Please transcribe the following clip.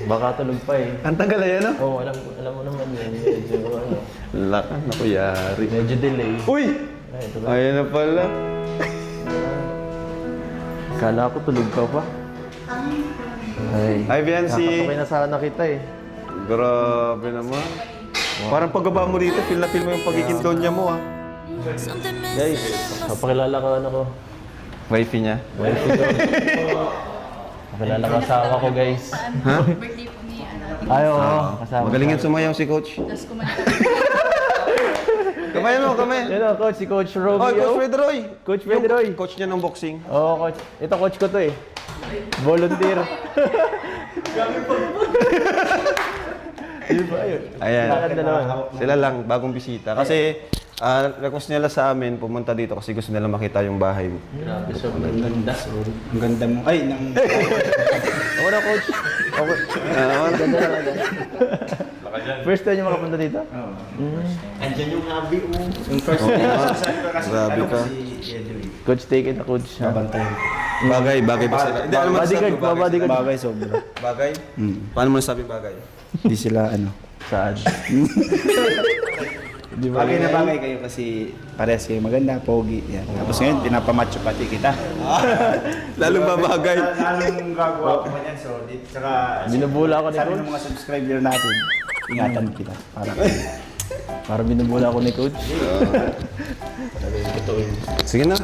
Baka tulog pa eh. Ang tagal na yan, no? Oo, alam mo naman yun. Medyo ano. Lakan, ako yari. Medyo delay. Uy! Ay, ito ba? Ayan na pala. Kala ko tulog ka pa. Ay, Hi, Biancy. kakapakay na sana kita eh. Grabe naman. Parang pagbaba mo dito, feel na feel mo yung pagiging donya mo, ah. Guys, papakilala ka ano ko. Wifey niya. Wife ko. Papakilala ka asawa ko guys. Ha? Birthday po ni Ay, oo. Kasama. Magaling yan sumayaw si Coach. Tapos kumanta. Kamay mo, kamay. Yan o, coach. Si Coach Romeo. Oh, Coach Pedroy. Coach Pedroy. Yung coach niya ng boxing. Oo, coach. Ito, coach ko to eh. Volunteer. Di ba yun? Ayan. Lakad na naman. Sila lang, bagong bisita. Kasi request nila sa amin pumunta dito kasi gusto nila makita yung bahay mo. Grabe, sobrang ganda. Ang ganda mo. Ay, nang... Ako na, coach. Okay. Ganda na, ganda. First time niyo makapunta dito? Oo. Andyan yung hobby mo. Yung first time na sasabi ko kasi, Grabe ka. si Edwin. Coach, take it na, coach. ha? Babantayan. Bagay ba sila? Hindi, ano man Bodyguard, sabi, bodyguard. Bagay sobra. Bagay? Paano mo nasabi bagay? Hindi sila ano. Saan? Di ba? Bagay na bagay kayo kasi parehas kayo maganda, pogi. Yan. Tapos ngayon, pinapamacho pati kita. Lalong ba bagay? Lalong gagawa ko pa yan. So, tsaka... Binubula ako ni Sabi coach. ng mga subscriber natin, ingatan kita. Para binubula ako ni coach. Sige na.